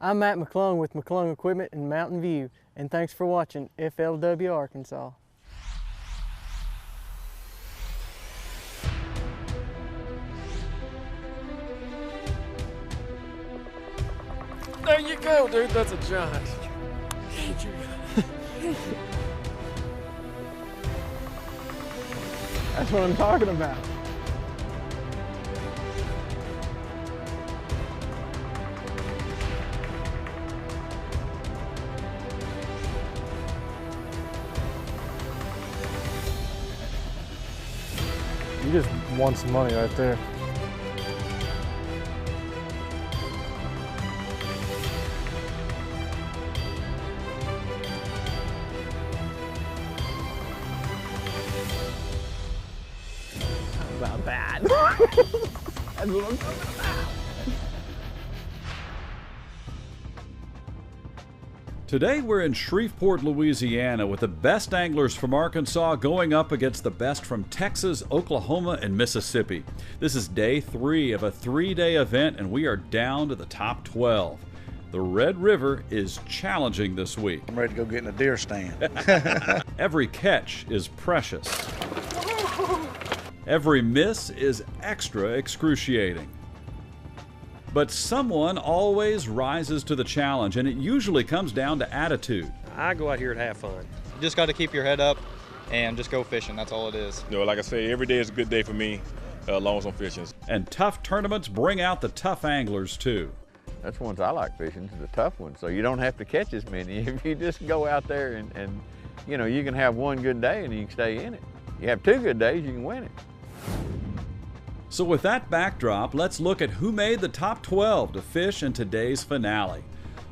I'm Matt McClung with McClung Equipment in Mountain View, and thanks for watching FLW Arkansas. There you go, dude. That's a giant. That's what I'm talking about. You just won some money right there. About that. That's what I'm talking about. Today we're in Shreveport, Louisiana with the best anglers from Arkansas going up against the best from Texas, Oklahoma, and Mississippi. This is day 3 of a 3-day event and we are down to the top 12. The Red River is challenging this week. I'm ready to go get in a deer stand. Every catch is precious. Every miss is extra excruciating. But someone always rises to the challenge, and it usually comes down to attitude. I go out here and have fun. You just got to keep your head up and just go fishing. That's all it is. You know, like I say, every day is a good day for me, as long as I'm fishing. And tough tournaments bring out the tough anglers too. That's the ones I like fishing, the tough ones. So you don't have to catch as many. If you just go out there and you know, you can have one good day and you can stay in it. You have 2 good days, you can win it. So with that backdrop, let's look at who made the top 12 to fish in today's finale.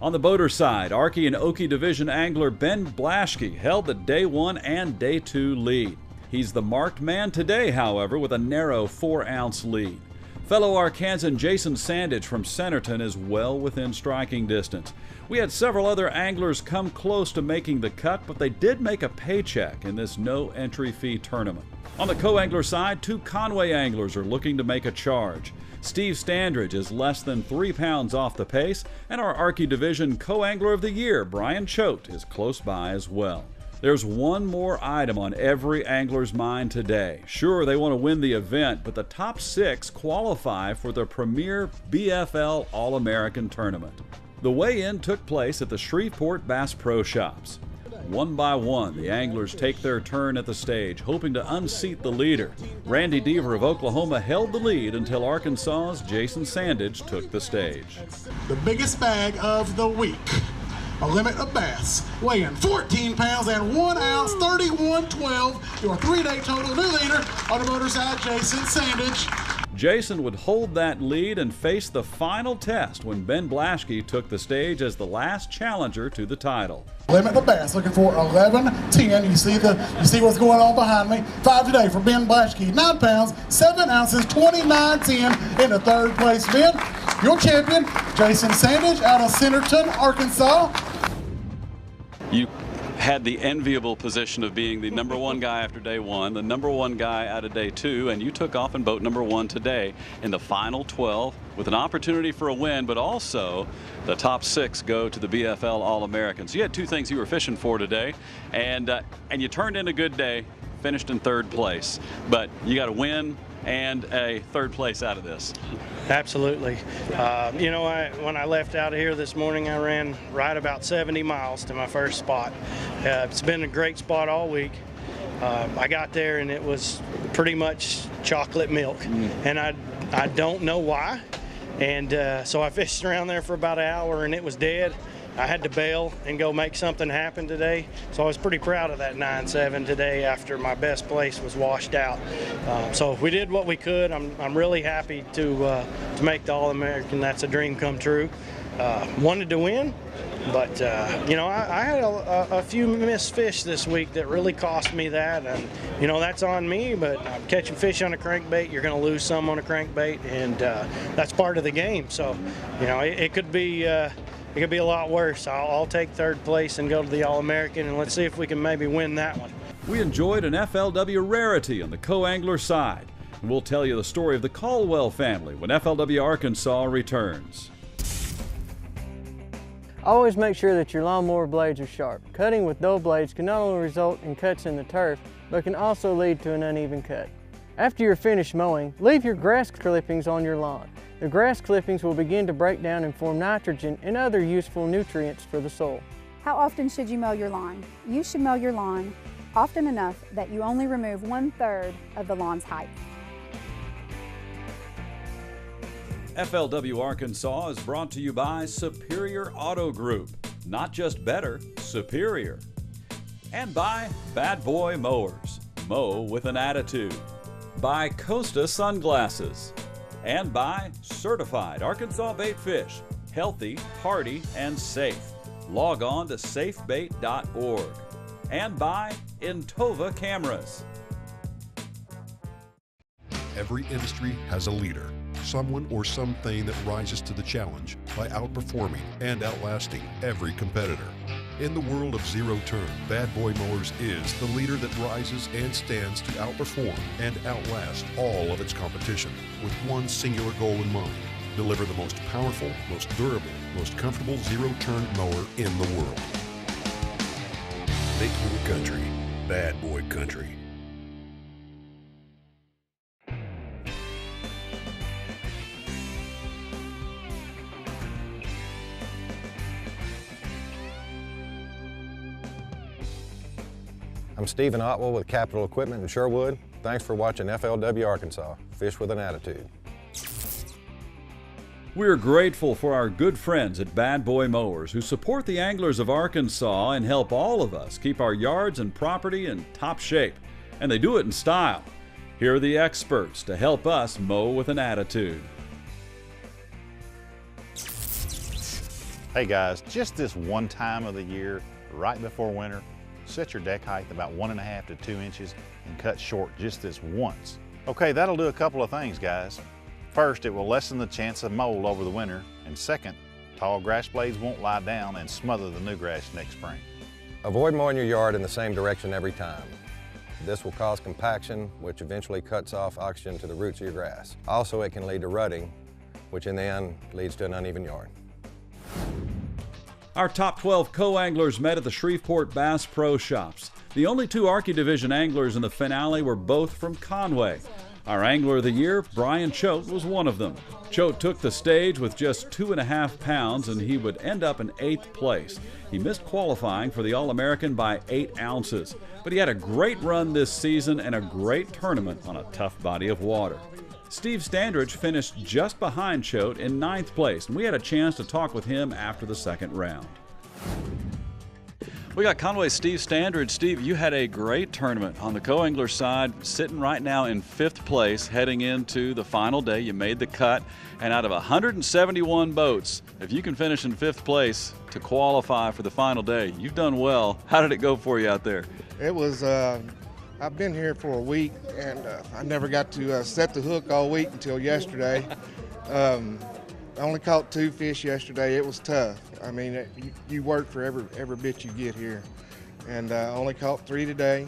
On the boater side, Arky and Arky Division angler Ben Blaschke held the day 1 and day 2 lead. He's the marked man today, however, with a narrow 4-ounce lead. Fellow Arkansan Jason Sandage from Centerton is well within striking distance. We had several other anglers come close to making the cut, but they did make a paycheck in this no entry fee tournament. On the co-angler side, 2 Conway anglers are looking to make a charge. Steve Standridge is less than 3 pounds off the pace, and our Arky Division co-angler of the year, Brian Choate, is close by as well. There's one more item on every angler's mind today. Sure, they want to win the event, but the top 6 qualify for the premier BFL All-American Tournament. The weigh-in took place at the Shreveport Bass Pro Shops. One by one, the anglers take their turn at the stage, hoping to unseat the leader. Randy Deaver of Oklahoma held the lead until Arkansas's Jason Sandage took the stage. The biggest bag of the week. A limit of bass, weighing 14 pounds and 1 ounce, 31.12. Your 3-day total new leader on the motor side, Jason Sandage. Jason would hold that lead and face the final test when Ben Blaschke took the stage as the last challenger to the title. Limit the bass, looking for 11.10. You see what's going on behind me. 5 today for Ben Blaschke, 9 pounds, 7 ounces, 29.10 in the 3rd place. Ben, your champion, Jason Sandage out of Centerton, Arkansas. You had the enviable position of being the #1 guy after day 1, the #1 guy out of day 2, and you took off in boat #1 today in the final 12 with an opportunity for a win, but also the top 6 go to the BFL All-Americans. You had 2 things you were fishing for today, and you turned in a good day, finished in 3rd place, but you got a win and a 3rd place out of this. Absolutely. You know, when I left out of here this morning, I ran right about 70 miles to my first spot. It's been a great spot all week. I got there and it was pretty much chocolate milk, and I don't know why. And so I fished around there for about an hour and it was dead. I had to bail and go make something happen today. So I was pretty proud of that 9.7 today after my best place was washed out. So we did what we could. I'm really happy to make the All-American. That's a dream come true. Wanted to win, but you know, I had a few missed fish this week that really cost me that, and you know, that's on me, but I'm catching fish on a crankbait. You're going to lose some on a crankbait, and that's part of the game. So you know, it could be a lot worse. I'll take 3rd place and go to the All-American, and let's see if we can maybe win that one. We enjoyed an FLW rarity on the co-angler side, and we'll tell you the story of the Caldwell family when FLW Arkansas returns. Always make sure that your lawnmower blades are sharp. Cutting with dull blades can not only result in cuts in the turf, but can also lead to an uneven cut. After you're finished mowing, leave your grass clippings on your lawn. The grass clippings will begin to break down and form nitrogen and other useful nutrients for the soil. How often should you mow your lawn? You should mow your lawn often enough that you only remove 1/3 of the lawn's height. FLW Arkansas is brought to you by Superior Auto Group. Not just better, superior. And by Bad Boy Mowers. Mow with an attitude. By Costa Sunglasses. And by Certified Arkansas Bait Fish. Healthy, hearty, and safe. Log on to safebait.org. And by Intova Cameras. Every industry has a leader, someone or something that rises to the challenge by outperforming and outlasting every competitor. In the world of zero turn, Bad Boy Mowers is the leader that rises and stands to outperform and outlast all of its competition with one singular goal in mind: deliver the most powerful, most durable, most comfortable zero-turn mower in the world. Making the country, Bad Boy Country. I'm Stephen Otwell with Capital Equipment in Sherwood. Thanks for watching FLW Arkansas, Fish with an Attitude. We're grateful for our good friends at Bad Boy Mowers who support the anglers of Arkansas and help all of us keep our yards and property in top shape. And they do it in style. Here are the experts to help us mow with an attitude. Hey guys, just this one time of the year, right before winter, set your deck height about 1.5 to 2 inches and cut short just this once. Okay, that'll do a couple of things, guys. First, it will lessen the chance of mold over the winter, and second, tall grass blades won't lie down and smother the new grass next spring. Avoid mowing your yard in the same direction every time. This will cause compaction, which eventually cuts off oxygen to the roots of your grass. Also, it can lead to rutting, which in the end leads to an uneven yard. Our top 12 co-anglers met at the Shreveport Bass Pro Shops. The only two Arky Division anglers in the finale were both from Conway. Our Angler of the Year, Brian Choate, was one of them. Choate took the stage with just 2.5 pounds and he would end up in 8th place. He missed qualifying for the All-American by 8 ounces, but he had a great run this season and a great tournament on a tough body of water. Steve Standridge finished just behind Choate in 9th place, and we had a chance to talk with him after the second round. We got Conway's Steve Standridge. Steve, you had a great tournament on the co-angler side, sitting right now in 5th place, heading into the final day. You made the cut, and out of 171 boats, if you can finish in 5th place to qualify for the final day, you've done well. How did it go for you out there? It was, I've been here for a week, and I never got to set the hook all week until yesterday. I only caught 2 fish yesterday. It was tough. I mean, you work for every bit you get here. And I only caught 3 today,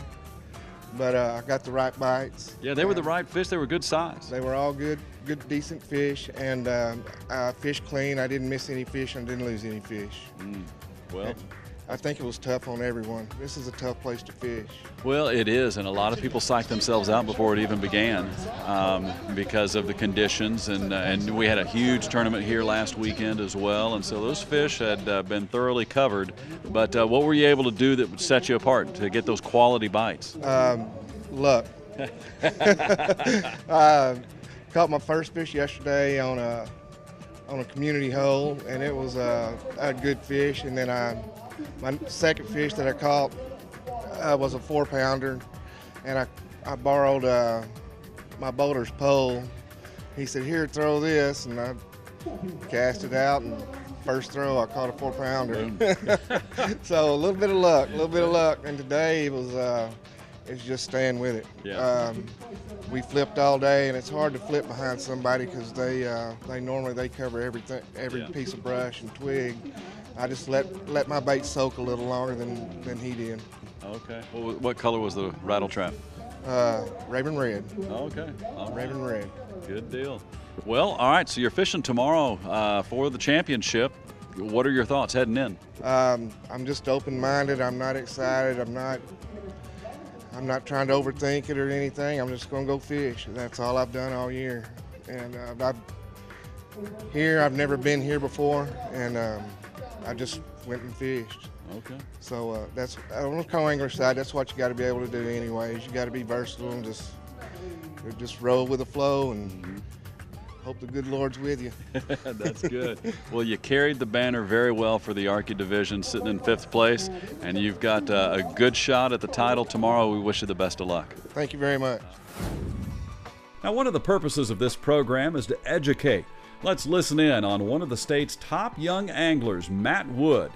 but I got the right bites. Yeah, they were the right fish. They were good size. They were all good, decent fish, and I fished clean. I didn't miss any fish and didn't lose any fish. Well, I think it was tough on everyone. This is a tough place to fish. Well, it is, and a lot of people psyched themselves out before it even began because of the conditions, and we had a huge tournament here last weekend as well, and so those fish had been thoroughly covered. But what were you able to do that would set you apart to get those quality bites? Luck. Caught my first fish yesterday on a community hole, and it was a good fish, and then my second fish that I caught was a 4-pounder, and I borrowed my boater's pole. He said, "Here, throw this," and I cast it out, and first throw I caught a 4-pounder. So a little bit of luck, and today it's just staying with it. Yeah. We flipped all day, and it's hard to flip behind somebody because they normally cover everything, every piece of brush and twig. I just let my bait soak a little longer than he did. Okay. Well, what color was the rattle trap? Raven red. Okay. All right. Raven red. Good deal. Well, all right, so you're fishing tomorrow for the championship. What are your thoughts heading in? I'm just open-minded. I'm not excited. I'm not trying to overthink it or anything. I'm just going to go fish. That's all I've done all year. And I've never been here before, and I just went and fished. Okay. So that's on the co-angler side. That's what you got to be able to do, anyways. You got to be versatile and just roll with the flow and hope the good Lord's with you. That's good. Well, you carried the banner very well for the Arky Division, sitting in 5th place, and you've got a good shot at the title tomorrow. We wish you the best of luck. Thank you very much. Now, one of the purposes of this program is to educate. Let's listen in on one of the state's top young anglers, Matt Wood.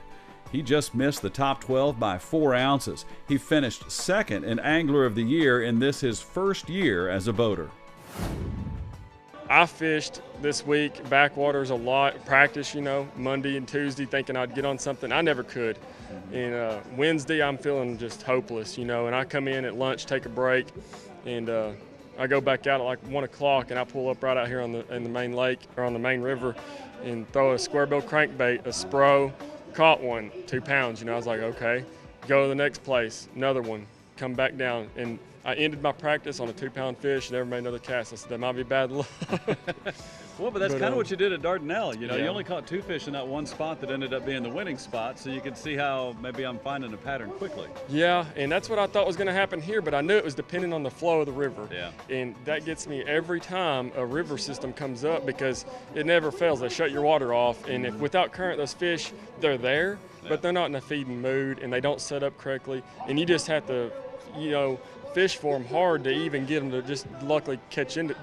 He just missed the top 12 by 4 ounces. He finished 2nd in Angler of the Year in this his first year as a boater. I fished this week backwaters a lot, practice, Monday and Tuesday, thinking I'd get on something. I never could. And Wednesday, I'm feeling just hopeless, and I come in at lunch, take a break, and I go back out at like 1 o'clock, and I pull up right out here in the main lake or on the main river and throw a square bill crankbait, a spro, caught one, 2 pounds. I was like, okay, go to the next place, another one, come back down. And I ended my practice on a 2-pound fish, never made another cast. I said, that might be bad luck. Well, but that's kind of what you did at Dardanelle. Yeah. You only caught 2 fish in that one spot that ended up being the winning spot, so you could see how maybe I'm finding a pattern quickly. Yeah, and that's what I thought was going to happen here, but I knew it was depending on the flow of the river. Yeah. And that gets me every time a river system comes up, because it never fails. They shut your water off, and if without current, those fish, they're there, but they're not in a feeding mood, and they don't set up correctly, and you just have to, fish for them hard to even get them to just luckily catch into,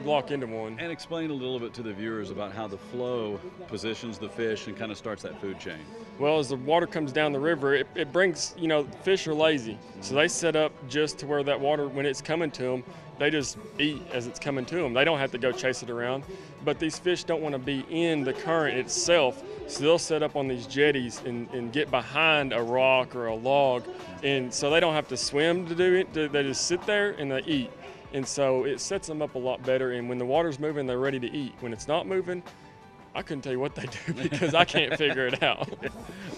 lock into one. And explain a little bit to the viewers about how the flow positions the fish and kind of starts that food chain. Well, as the water comes down the river, it brings, fish are lazy. So they set up just to where that water, when it's coming to them, they just eat as it's coming to them. They don't have to go chase it around. But these fish don't want to be in the current itself, so they'll set up on these jetties and get behind a rock or a log, and so they don't have to swim to do it. They just sit there and they eat. And so it sets them up a lot better, and when the water's moving, they're ready to eat. When it's not moving, I couldn't tell you what they do because I can't figure it out.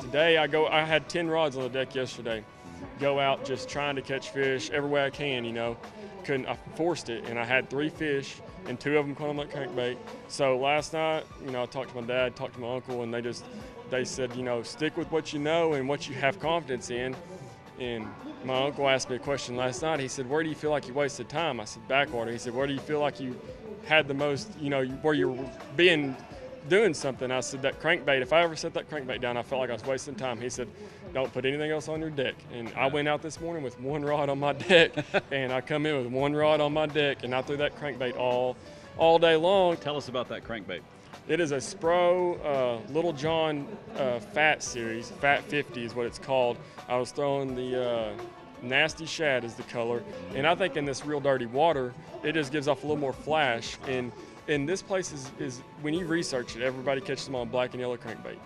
Today I had 10 rods on the deck yesterday. Go out just trying to catch fish every way I can, I forced it, and I had 3 fish, and 2 of them caught on that crankbait. So last night, I talked to my dad, talked to my uncle, and they said, stick with what you know and what you have confidence in. And my uncle asked me a question last night. He said, where do you feel like you wasted time? I said, backwater. He said, where do you feel like you had the most, where you're doing something? I said, that crankbait, if I ever set that crankbait down, I felt like I was wasting time. He said, don't put anything else on your deck. And I went out this morning with 1 rod on my deck, and I come in with 1 rod on my deck, and I threw that crankbait all day long. Tell us about that crankbait. It is a Spro Little John Fat Series. Fat 50 is what it's called. I was throwing the Nasty Shad is the color, and I think in this real dirty water, it just gives off a little more flash. And this place is when you research it, everybody catches them on black and yellow crankbait,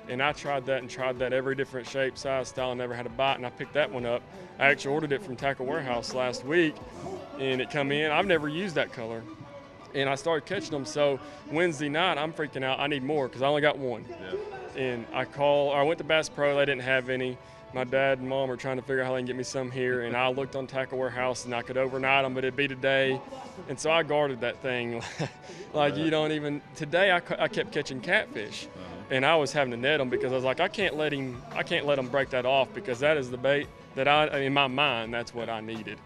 And I tried that every different shape, size, style, never had a bite, and I picked that one up. I actually ordered it from Tackle Warehouse last week, and it come in. I've never used that color, and I started catching them. So Wednesday night, I'm freaking out. I need more because I only got 1. Yeah. And I went to Bass Pro. They didn't have any. My dad and mom are trying to figure out how they can get me some here, and I looked on Tackle Warehouse, and I could overnight them, but it'd be today. And so I guarded that thing like you don't even. Today I kept catching catfish, and I was having to net them because I was like, I can't let them break that off, because that is the bait that in my mind, that's what I needed.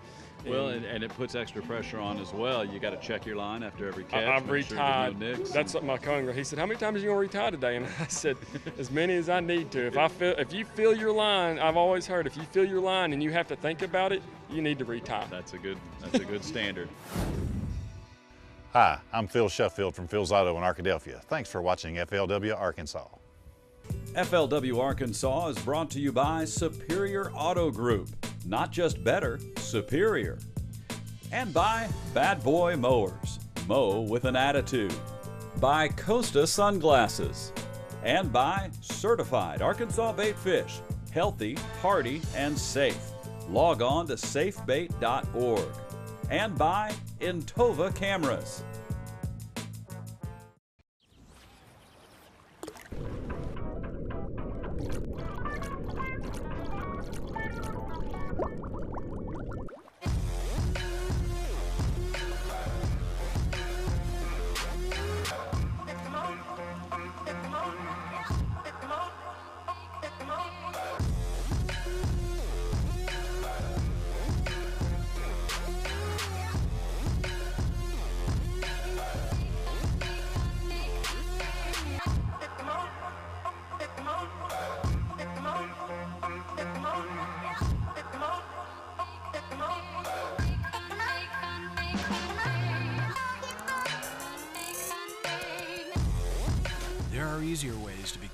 Well, and it puts extra pressure on as well. You got to check your line after every catch. I've retied. Sure no nicks. That's what my co-angler, he said, how many times are you going to retie today? And I said, as many as I need to. If you feel your line, I've always heard, if you feel your line and you have to think about it, you need to retie. That's a good standard. Hi, I'm Phil Sheffield from Phil's Auto in Arkadelphia. Thanks for watching FLW Arkansas. FLW Arkansas is brought to you by Superior Auto Group. Not just better, superior. And by Bad Boy Mowers. Mow with an attitude. By Costa Sunglasses. And by Certified Arkansas Bait Fish. Healthy, hearty, and safe. Log on to safebait.org. And by Intova Cameras.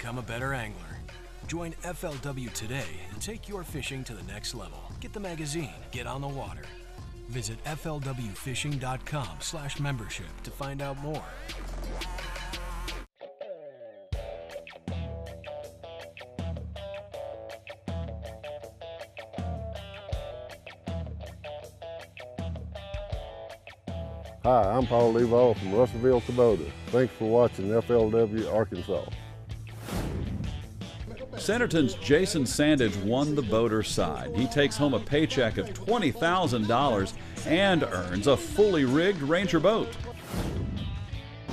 become a better angler. Join FLW today and take your fishing to the next level. Get the magazine, get on the water. Visit flwfishing.com/membership to find out more. Hi, I'm Paul Levo from Russellville, Kubota. Thanks for watching FLW Arkansas. Centerton's Jason Sandage won the boater side. He takes home a paycheck of $20,000 and earns a fully rigged Ranger boat.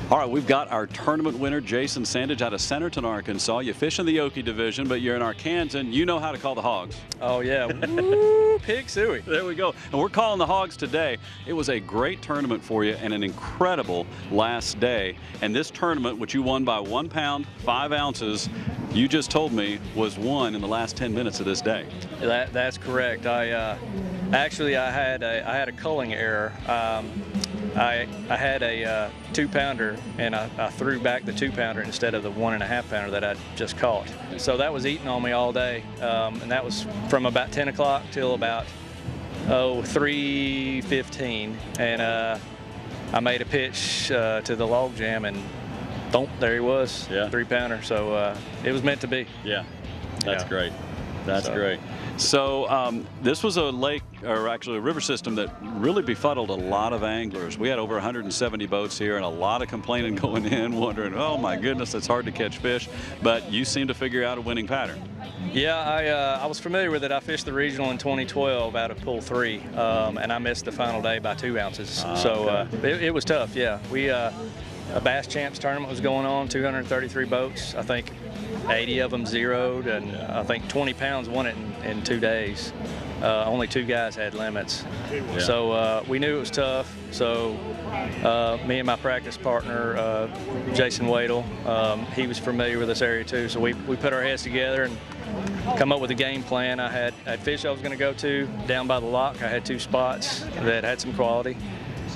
All right, we've got our tournament winner, Jason Sandage, out of Centerton, Arkansas. You fish in the Arky Division, but you're in Arkansas. You know how to call the hogs. Oh, yeah. Woo, pig suey. There we go. And we're calling the hogs today. It was a great tournament for you and an incredible last day. And this tournament, which you won by 1 pound, 5 ounces, you just told me was won in the last 10 minutes of this day. That's correct. I had a culling error. I had a 2-pounder, and I threw back the 2-pounder instead of the 1.5-pounder that I just caught. So that was eating on me all day, and that was from about 10 o'clock till about 3:15, and I made a pitch to the log jam, and boom, there he was, 3-pounder. So it was meant to be. Yeah, that's great. That's great. So this was a lake, or actually a river system, that really befuddled a lot of anglers. We had over 170 boats here and a lot of complaining going in, wondering, oh my goodness, it's hard to catch fish. But you seem to figure out a winning pattern. Yeah, I was familiar with it. I fished the regional in 2012 out of pool 3, and I missed the final day by 2 ounces. It was tough, yeah. A Bass Champs tournament was going on, 233 boats. I think 80 of them zeroed, and I think 20 pounds won it in 2 days. Only 2 guys had limits. Yeah. So we knew it was tough. So me and my practice partner, Jason Wadle, he was familiar with this area too. So we put our heads together and come up with a game plan. I had fish I was going to go to down by the lock. I had 2 spots that had some quality.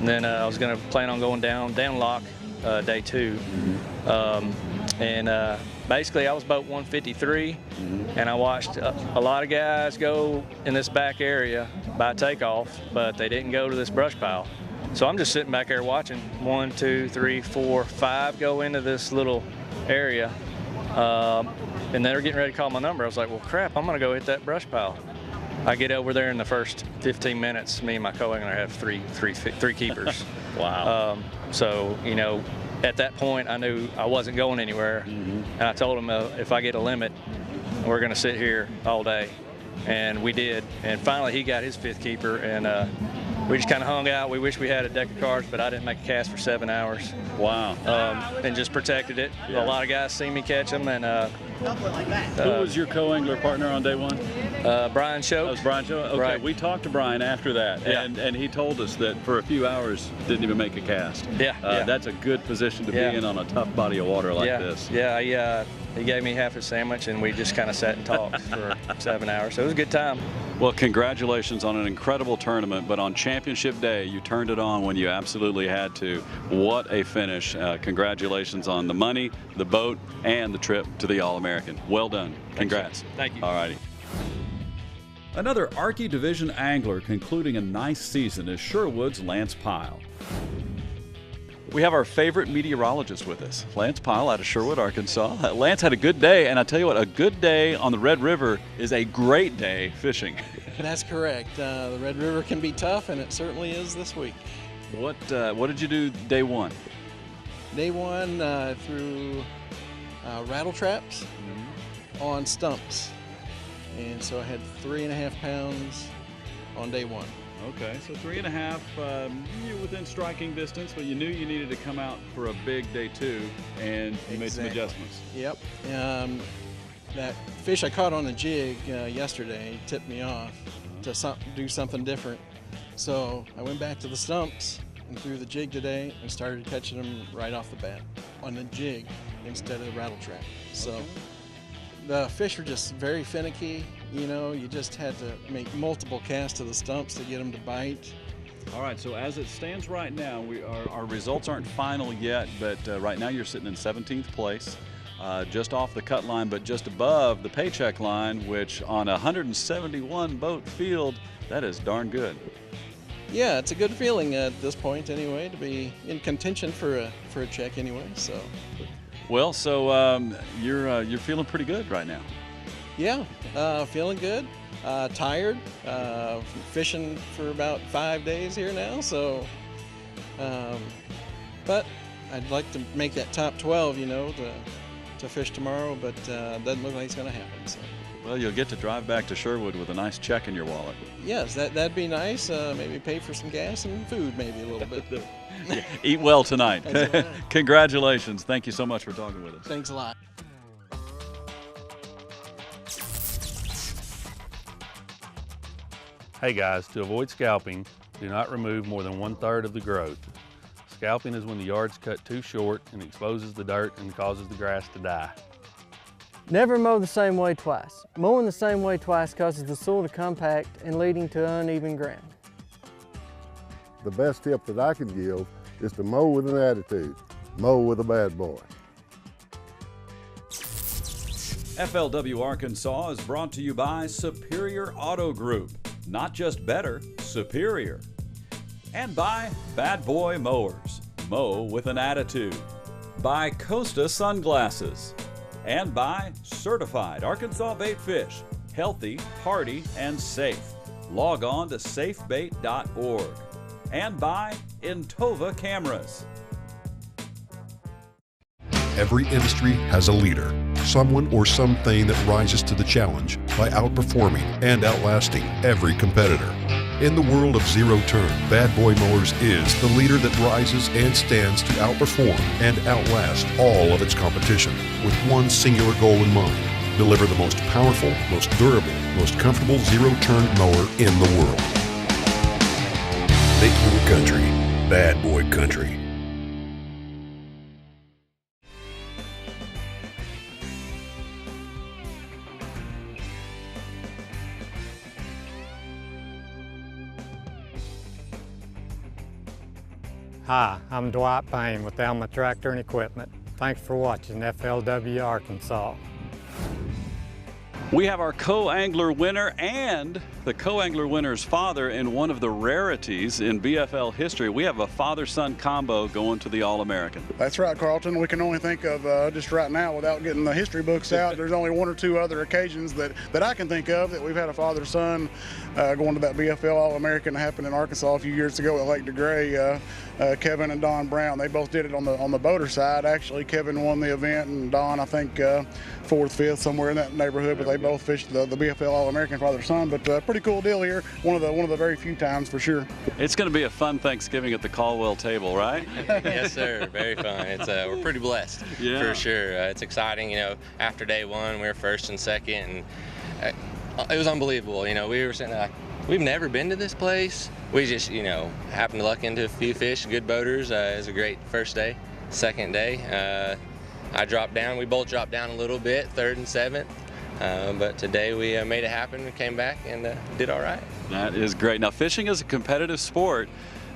And then I was going to plan on going down lock day 2. Basically, I was boat 153, and I watched a lot of guys go in this back area by takeoff, but they didn't go to this brush pile. So I'm just sitting back there watching 1, 2, 3, 4, 5 go into this little area, and they're getting ready to call my number. I was like, well, crap, I'm going to go hit that brush pile. I get over there in the first 15 minutes. Me and my co-angler have three keepers. Wow. So, you know, at that point, I knew I wasn't going anywhere, and I told him if I get a limit, we're going to sit here all day, and we did. And finally, he got his 5th keeper, and we just kind of hung out. We wish we had a deck of cards, but I didn't make a cast for 7 hours. Wow. And just protected it. Yeah. A lot of guys seen me catch them, and who was your co-angler partner on day 1? Brian Show. That was Brian Show? Okay, right. We talked to Brian after that, and he told us that for a few hours didn't even make a cast. Yeah. That's a good position to be in on a tough body of water like this. Yeah, he gave me half his sandwich, and we just kind of sat and talked for 7 hours. So it was a good time. Well, congratulations on an incredible tournament, but on championship day, you turned it on when you absolutely had to. What a finish. Congratulations on the money, the boat, and the trip to the All-American. Well done. Congrats. Thank you. All righty. Another Arky Division angler concluding a nice season is Sherwood's Lance Pyle. We have our favorite meteorologist with us, Lance Pyle out of Sherwood, Arkansas. Lance had a good day, and I tell you what, a good day on the Red River is a great day fishing. That's correct. The Red River can be tough, and it certainly is this week. What did you do day 1? Day 1 through rattle traps on stumps. And so I had 3.5 pounds on day 1. Okay, so 3.5, you're within striking distance, but you knew you needed to come out for a big day 2, and you made some adjustments. Yep. That fish I caught on a jig yesterday tipped me off to do something different. So I went back to the stumps and threw the jig today and started catching them right off the bat on the jig instead of the rattle trap. So the fish were just very finicky. You know, you just had to make multiple casts to the stumps to get them to bite. All right, so as it stands right now, our results aren't final yet, but right now you're sitting in 17th place. just off the cut line, but just above the paycheck line, which on a 171 boat field, that is darn good. Yeah, it's a good feeling at this point anyway, to be in contention for a check anyway. So. Well, so you're feeling pretty good right now. Yeah, feeling good. Tired. Fishing for about 5 days here now. So, but I'd like to make that top 12. You know, to fish tomorrow, but doesn't look like it's going to happen. So. Well, you'll get to drive back to Sherwood with a nice check in your wallet. Yes, that'd be nice. Maybe pay for some gas and food, maybe a little bit. Yeah, eat well tonight. Congratulations. Thank you so much for talking with us. Thanks a lot. Hey guys, to avoid scalping, do not remove more than 1/3 of the growth. Scalping is when the yard's cut too short and exposes the dirt and causes the grass to die. Never mow the same way twice. Mowing the same way twice causes the soil to compact and leading to uneven ground. The best tip that I can give is to mow with an attitude. Mow with a bad boy. FLW Arkansas is brought to you by Superior Auto Group. Not just better, superior. And by Bad Boy Mowers. Mow with an attitude. By Costa Sunglasses. And by Certified Arkansas Bait Fish. Healthy, hearty, and safe. Log on to safebait.org. And by Intova Cameras. Every industry has a leader, someone or something that rises to the challenge by outperforming and outlasting every competitor. In the world of zero turn, Bad Boy Mowers is the leader that rises and stands to outperform and outlast all of its competition with one singular goal in mind: deliver the most powerful, most durable, most comfortable zero turn mower in the world. Make your country Bad Boy Country. Hi, I'm Dwight Payne with Alma Tractor and Equipment. Thanks for watching FLW Arkansas. We have our co-angler winner and the co-angler winner's father in one of the rarities in BFL history. We have a father-son combo going to the All-American. That's right, Carlton. We can only think of just right now, without getting the history books out, there's only one or two other occasions that I can think of that we've had a father-son going to that BFL All-American that happened in Arkansas a few years ago at Lake DeGray. Kevin and Don Brown, they both did it on the boater side. Actually, Kevin won the event, and Don, I think, 4th, 5th, somewhere in that neighborhood. But they both fished the BFL All-American father-son. But pretty cool deal here. One of the very few times for sure. It's going to be a fun Thanksgiving at the Caldwell table, right? Yes, sir. Very fun. It's we're pretty blessed, for sure. It's exciting. You know, after day one, we were first and second, and it was unbelievable. You know, we were sitting there like, we've never been to this place. We just, you know, happened to luck into a few fish, good boaters. It was a great first day. Second day, I dropped down. We both dropped down a little bit, 3rd and 7th. But today we made it happen. We came back and did all right. That is great. Now, fishing is a competitive sport.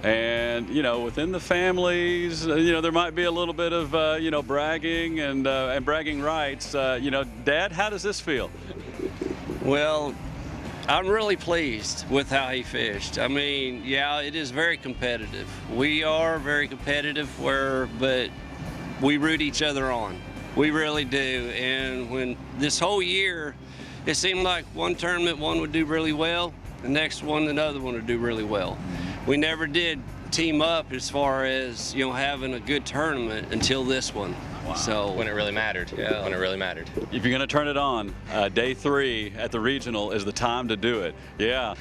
And, you know, within the families, you know, there might be a little bit of, you know, bragging and bragging rights. You know, Dad, how does this feel? Well, I'm really pleased with how he fished. I mean, yeah, it is very competitive. We are very competitive, but we root each other on. We really do. And when this whole year, it seemed like one tournament, one would do really well, the next one, another one would do really well. We never did team up as far as, you know, having a good tournament until this one. Wow. So when it really mattered. Yeah. When it really mattered. If you're going to turn it on, day 3 at the regional is the time to do it. Yeah.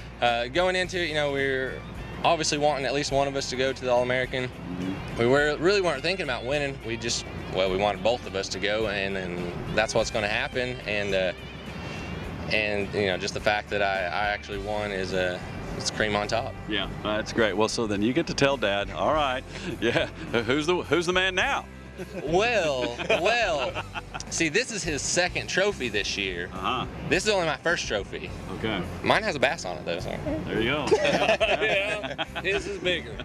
Going into it, you know, we're obviously wanting at least one of us to go to the All-American. We really weren't thinking about winning. We just, well, we wanted both of us to go, and that's what's going to happen. And you know, just the fact that I actually won is it's cream on top. Yeah, that's great. Well, so then you get to tell Dad, all right, yeah, who's the man now? Well, see, this is his 2nd trophy this year. This is only my 1st trophy. Okay. Mine has a bass on it, though. So. There you go. Yeah, his is bigger.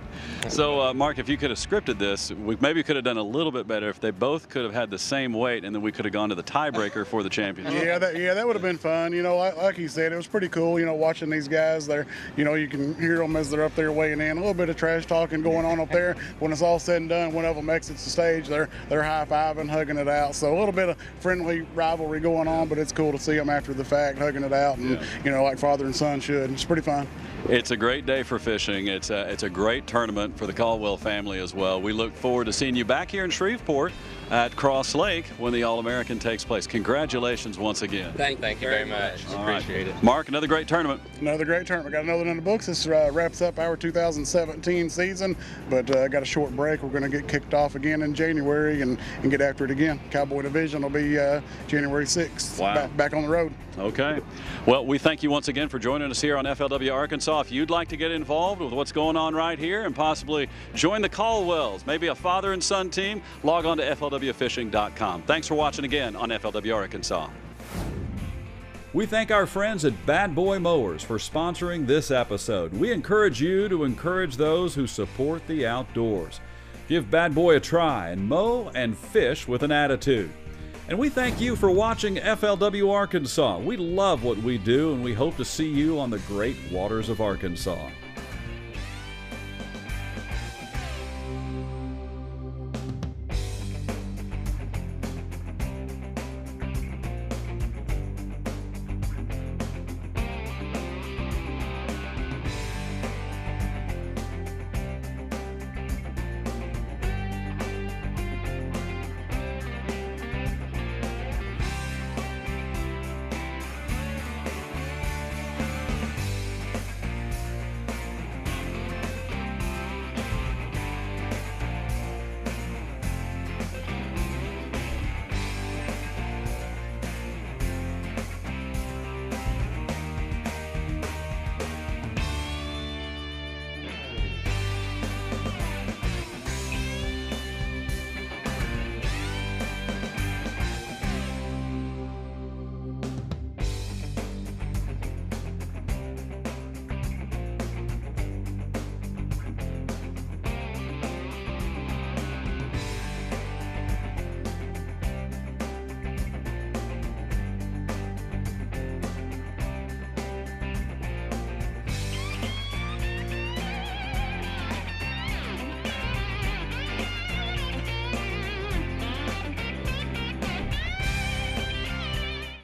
So, Mark, if you could have scripted this, we maybe could have done a little bit better if they both could have had the same weight, and then we could have gone to the tiebreaker for the championship. Yeah, that would have been fun. You know, like you said, it was pretty cool. You know, watching these guys. They're, you know, you can hear them as they're up there weighing in. A little bit of trash talking going on up there. When it's all said and done, one of them exits the stage, they're high-fiving, hugging it out. So a little bit of friendly rivalry going on, but it's cool to see them after the fact, hugging it out, and you know, like father and son should. It's pretty fun. It's a great day for fishing. It's a great tournament for the Caldwell family as well. We look forward to seeing you back here in Shreveport at Cross Lake when the All-American takes place. Congratulations once again. Thank you very much. Appreciate it. Mark, another great tournament. Another great tournament. Got another one in the books. This wraps up our 2017 season, but got a short break. We're going to get kicked off again in January and get after it again. Cowboy Division will be January 6th. Wow. Back on the road. Okay. Well, we thank you once again for joining us here on FLW Arkansas. If you'd like to get involved with what's going on right here and possibly join the Caldwells, maybe a father and son team, log on to FLWfishing.com. Thanks for watching again on FLW Arkansas. We thank our friends at Bad Boy Mowers for sponsoring this episode. We encourage you to encourage those who support the outdoors. Give Bad Boy a try and mow and fish with an attitude. And we thank you for watching FLW Arkansas. We love what we do, and we hope to see you on the great waters of Arkansas.